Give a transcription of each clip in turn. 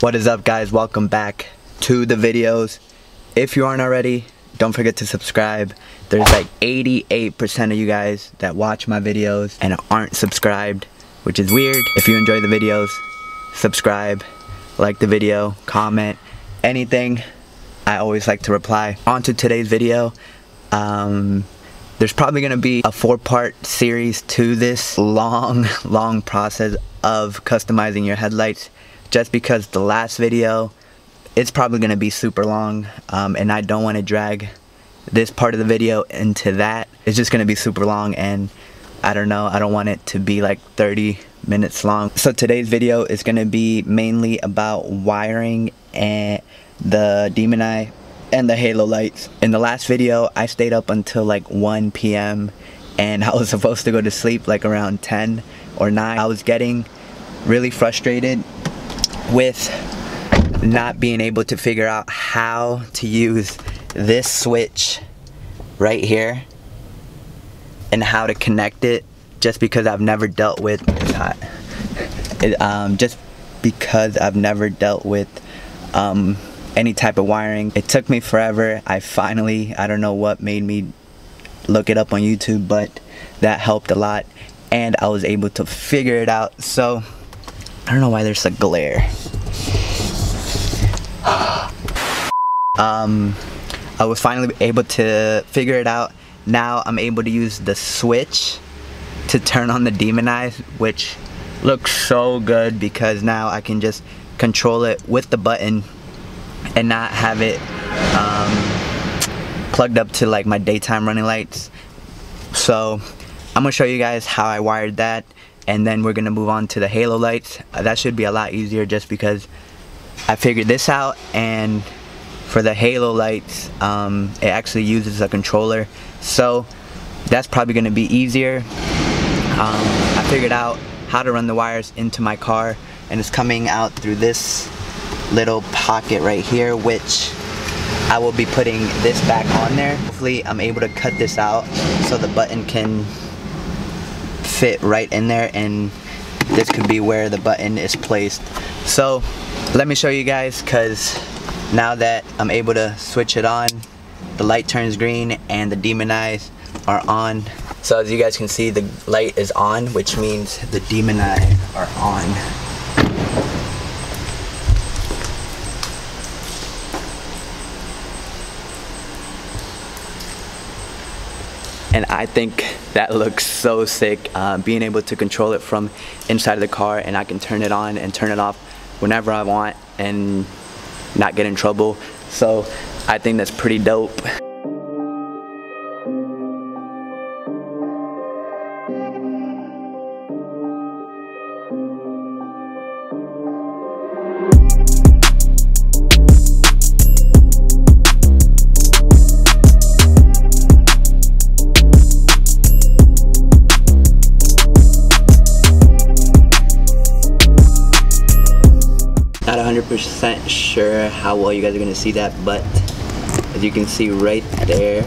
What is up, guys? Welcome back to the videos. If you aren't already, don't forget to subscribe. There's like 88% of you guys that watch my videos and aren't subscribed, which is weird. If you enjoy the videos, subscribe, like the video, comment, anything. I always like to reply. On to today's video. There's probably gonna be a 4-part series to this long process of customizing your headlights, just because the last video, it's probably gonna be super long, and I don't want to drag this part of the video into that. It's just gonna be super long, and I don't know, I don't want it to be like 30 minutes long. So today's video is gonna be mainly about wiring and the Demon Eye and the halo lights. In the last video, I stayed up until like 1 p.m. and I was supposed to go to sleep like around 10 or 9. I was getting really frustrated with not being able to figure out how to use this switch right here and how to connect it, just because I've never dealt with any type of wiring. It took me forever. I don't know what made me look it up on YouTube, but that helped a lot and I was able to figure it out. So I don't know why there's a glare. I was finally able to figure it out. Now I'm able to use the switch to turn on the Demon Eye, which looks so good because now I can just control it with the button and not have it plugged up to like my daytime running lights. So I'm gonna show you guys how I wired that, and then we're gonna move on to the halo lights. That should be a lot easier just because I figured this out. And for the halo lights, it actually uses a controller, so that's probably gonna be easier. I figured out how to run the wires into my car, and it's coming out through this little pocket right here, which I will be putting this back on there. Hopefully I'm able to cut this out so the button can fit right in there, and this could be where the button is placed. So let me show you guys, because now that I'm able to switch it on, the light turns green and the Demon Eyes are on. So as you guys can see, the light is on, which means the Demon Eye are on. And I think that looks so sick, being able to control it from inside of the car, and I can turn it on and turn it off whenever I want and not get in trouble. So I think that's pretty dope. Not 100% sure how well you guys are gonna see that, but as you can see right there,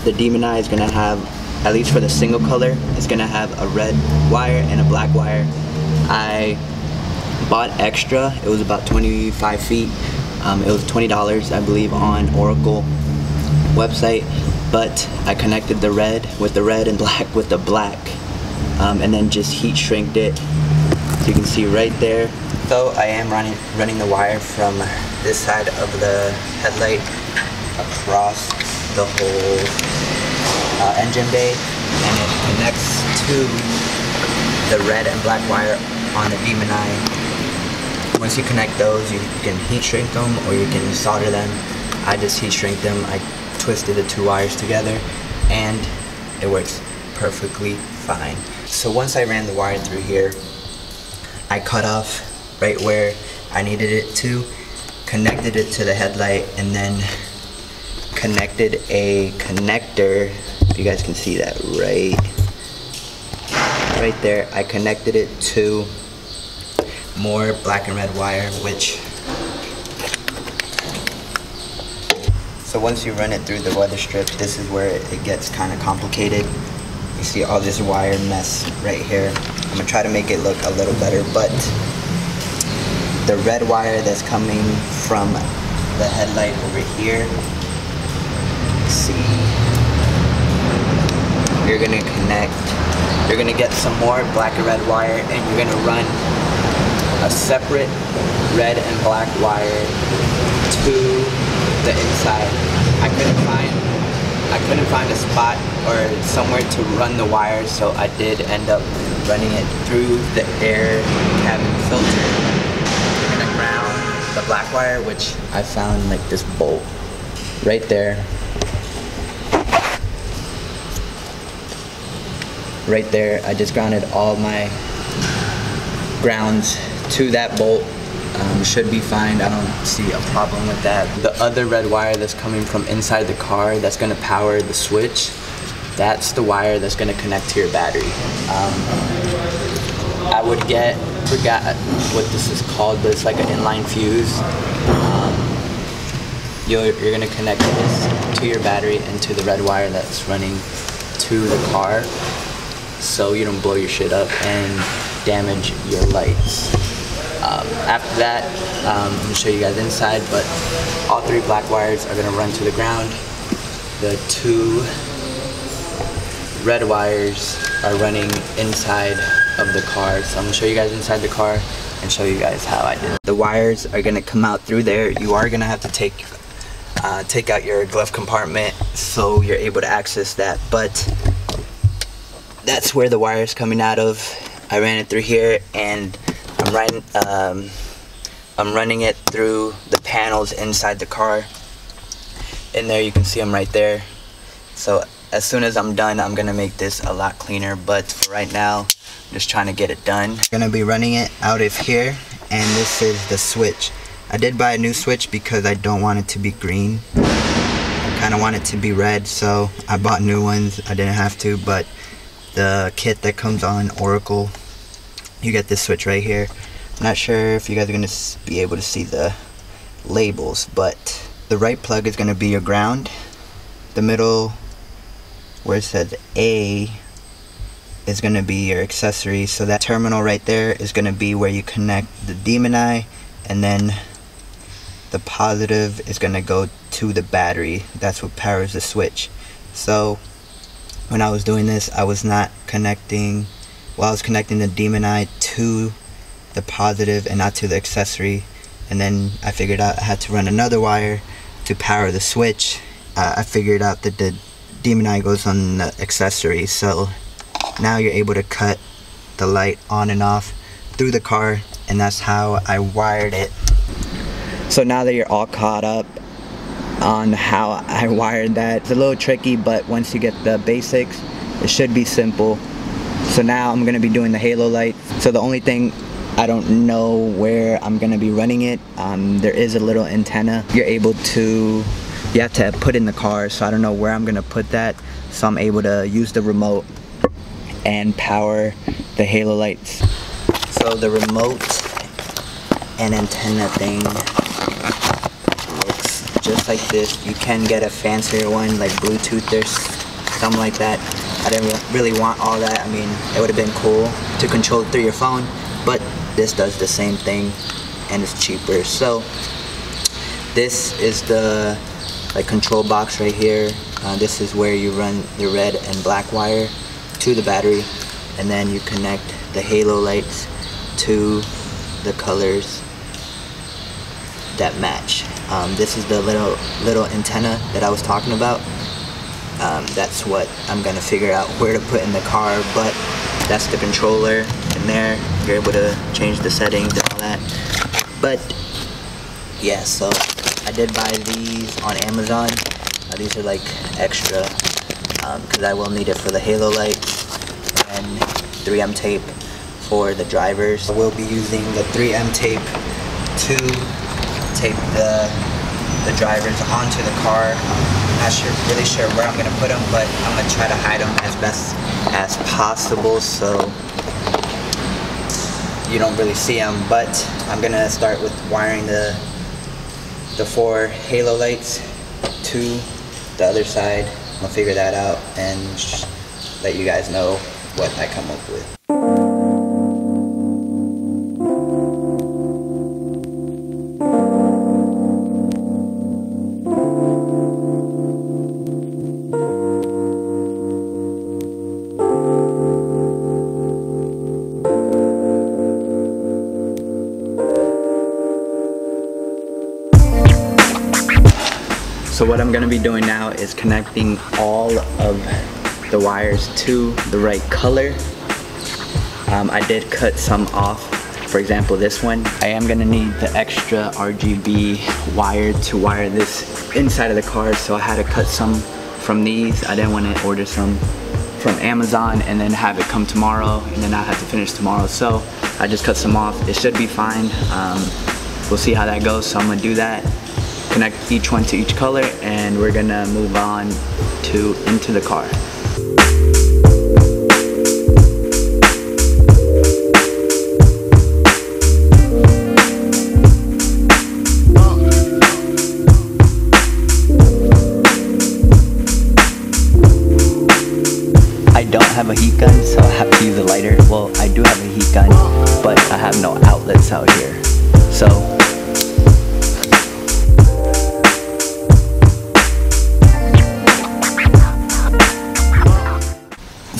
the Demon Eye is gonna have, at least for the single color, it's gonna have a red wire and a black wire. I bought extra. It was about 25 feet. It was $20, I believe, on Oracle website, but I connected the red with the red and black with the black, and then just heat shrinked it. You can see right there. So I am running the wire from this side of the headlight across the whole engine bay, and it connects to the red and black wire on the Demon Eye. Once you connect those, you can heat shrink them or you can solder them. I just heat shrink them. I twisted the 2 wires together and it works perfectly fine. So once I ran the wire through here, I cut off right where I needed it to, connected it to the headlight, and then connected a connector. You guys can see that right there. I connected it to more black and red wire, which, so once you run it through the weather strip, this is where it gets kind of complicated. You see all this wire mess right here. I'm gonna try to make it look a little better, but the red wire that's coming from the headlight over here. Let's see. You're gonna connect. You're gonna get some more black and red wire, and you're gonna run a separate red and black wire to the inside. I couldn't find a spot or somewhere to run the wires, so I did end up running it through the air cabin filter. You're gonna ground the black wire, which I found like this bolt right there. Right there, I just grounded all my grounds to that bolt. Should be fine. I don't see a problem with that. The other red wire that's coming from inside the car that's gonna power the switch, that's the wire that's gonna connect to your battery. I forgot what this is called, but it's like an inline fuse. You're gonna connect this to your battery and to the red wire that's running to the car, so you don't blow your shit up and damage your lights. After that, I'm going to show you guys inside, but all three black wires are going to run to the ground. The two red wires are running inside of the car, so I'm going to show you guys inside the car and show you guys how I did it. The wires are going to come out through there. You are going to have to take out your glove compartment so you're able to access that, but that's where the wire is coming out of. I ran it through here, and I'm running it through the panels inside the car. In there, you can see them right there. So as soon as I'm done, I'm gonna make this a lot cleaner, but for right now, I'm just trying to get it done. I'm gonna be running it out of here, and this is the switch. I did buy a new switch because I don't want it to be green. I kinda want it to be red, so I bought new ones. I didn't have to, but the kit that comes on Oracle, you get this switch right here. I'm not sure if you guys are going to be able to see the labels, but the right plug is going to be your ground. The middle, where it says A, is going to be your accessory. So that terminal right there is going to be where you connect the demon eye, and then the positive is going to go to the battery. That's what powers the switch. So when I was doing this, I was not connecting, well, I was connecting the demon eye to the positive and not to the accessory, and then I figured out I had to run another wire to power the switch. I figured out that the demon eye goes on the accessory, so now you're able to cut the light on and off through the car, and that's how I wired it. So now that you're all caught up on how I wired that, it's a little tricky, but once you get the basics, it should be simple. So now I'm gonna be doing the halo light. So the only thing, I don't know where I'm gonna be running it. There is a little antenna you have to put in the car, so I don't know where I'm gonna put that. So I'm able to use the remote and power the halo lights. So the remote and antenna thing looks just like this. You can get a fancier one like Bluetooth or something like that. I didn't really want all that. I mean, it would have been cool to control it through your phone, but this does the same thing and it's cheaper. So this is the control box right here. This is where you run the red and black wire to the battery, and then you connect the halo lights to the colors that match. This is the little antenna that I was talking about. That's what I'm gonna figure out where to put in the car, but that's the controller in there. You're able to change the settings and all that. But yeah, so I did buy these on Amazon. These are like extra because I will need it for the halo lights, and 3M tape for the drivers. I will be using the 3M tape to tape the drivers onto the car. Not really sure where I'm gonna put them, but I'm gonna try to hide them as best as possible so you don't really see them. But I'm gonna start with wiring the 4 halo lights to the other side. I'll figure that out and let you guys know what I come up with. So what I'm gonna be doing now is connecting all of the wires to the right color. I did cut some off, for example this one. I am gonna need the extra RGB wire to wire this inside of the car, so I had to cut some from these. I didn't want to order some from Amazon and then have it come tomorrow and then I have to finish tomorrow, so I just cut some off. It should be fine. We'll see how that goes, so I'm gonna do that, connect each one to each color, and we're gonna move on to into the car. I don't have a heat gun, so I have to use a lighter. Well, I do have a heat gun, but I have no outlets out here. So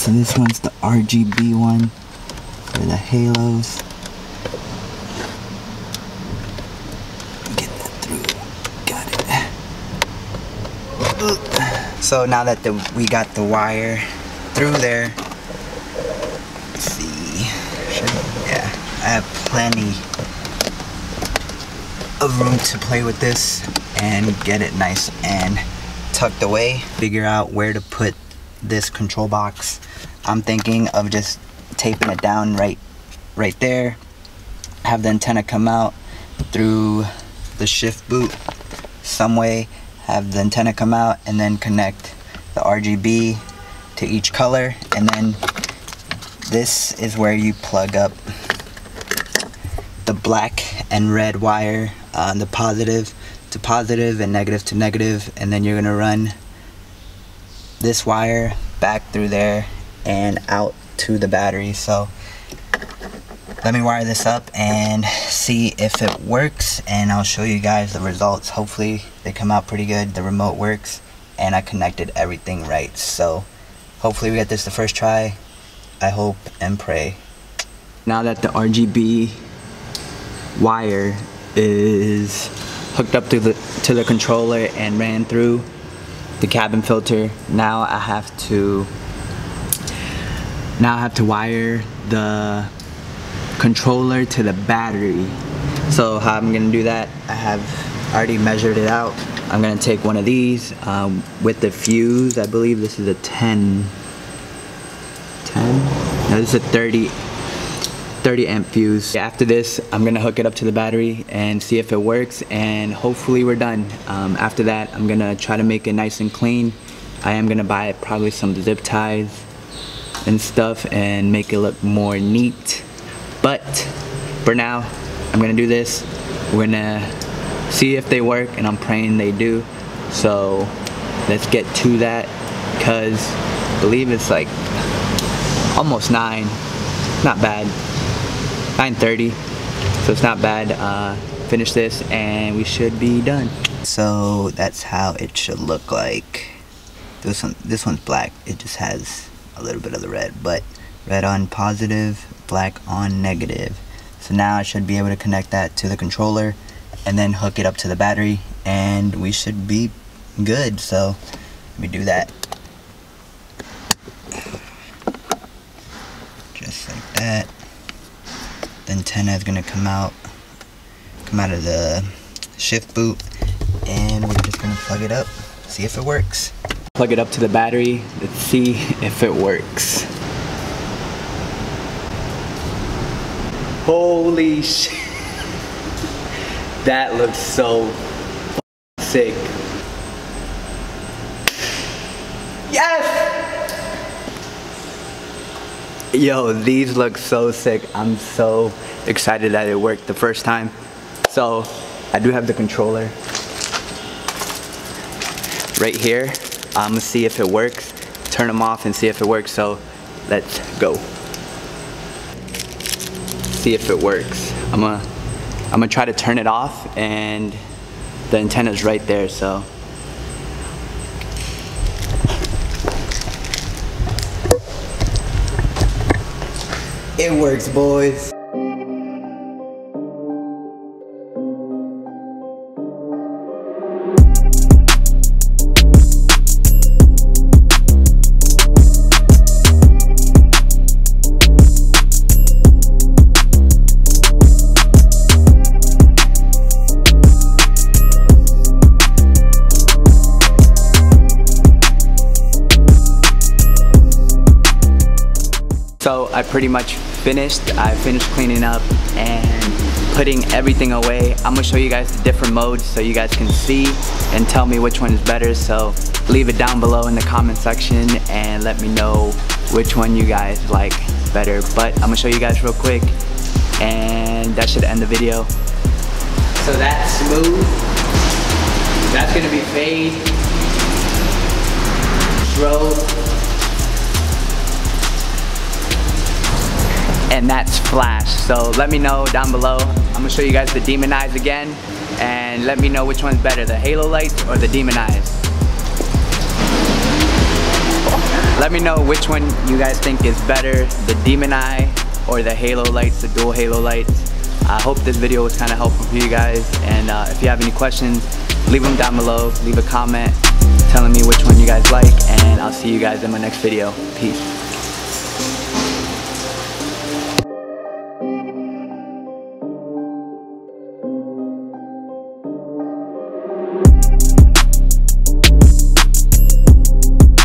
this one's the RGB one for the halos. Get that through. Got it. So now that we got the wire through there, let's see. Yeah, I have plenty of room to play with this and get it nice and tucked away. Figure out where to put this control box. I'm thinking of just taping it down right there. Have the antenna come out through the shift boot some way. Have the antenna come out and then connect the RGB to each color, and then this is where you plug up the black and red wire, the positive to positive and negative to negative, and then you're gonna run this wire back through there and out to the battery. So let me wire this up and see if it works, and I'll show you guys the results. Hopefully they come out pretty good. The remote works and I connected everything right, so hopefully we get this the first try. I hope and pray. Now that the RGB wire is hooked up to the controller and ran through the cabin filter, now I have to wire the controller to the battery. So how I'm gonna do that, I have already measured it out. I'm gonna take one of these with the fuse. I believe this is a 10? No, this is a 30 amp fuse. After this, I'm gonna hook it up to the battery and see if it works, and hopefully we're done. After that, I'm gonna try to make it nice and clean. I am gonna buy probably some zip ties and stuff and make it look more neat. But for now, I'm gonna do this. We're gonna see if they work, and I'm praying they do. So let's get to that, because I believe it's like almost 9. Not bad. 9:30, so it's not bad. Finish this and we should be done. So that's how it should look like. This one's black. It just has a little bit of the red, but red on positive, black on negative. So now I should be able to connect that to the controller and then hook it up to the battery, and we should be good. So let me do that. Just like that. The antenna is gonna come out of the shift boot, and we're just gonna plug it up, see if it works. Plug it up to the battery, let's see if it works. Holy shit. That looks so sick. Yes! Yo, these look so sick. I'm so excited that it worked the first time. So, I do have the controller right here. I'm gonna see if it works. Turn them off and see if it works. So, let's go. See if it works. I'm gonna try to turn it off, and the antenna's right there, so. It works, boys. pretty much finished. I finished cleaning up and putting everything away. I'm gonna show you guys the different modes so you guys can see and tell me which one is better. So leave it down below in the comment section and let me know which one you guys like better. But I'm gonna show you guys real quick and that should end the video. So that's smooth. That's gonna be fade, strobe, and that's flash. So let me know down below. I'm gonna show you guys the Demon Eyes again and let me know which one's better, the halo lights or the Demon Eyes. Let me know which one you guys think is better, the Demon Eye or the halo lights, the dual halo lights. I hope this video was kind of helpful for you guys, and if you have any questions, leave them down below. Leave a comment telling me which one you guys like, and I'll see you guys in my next video. Peace.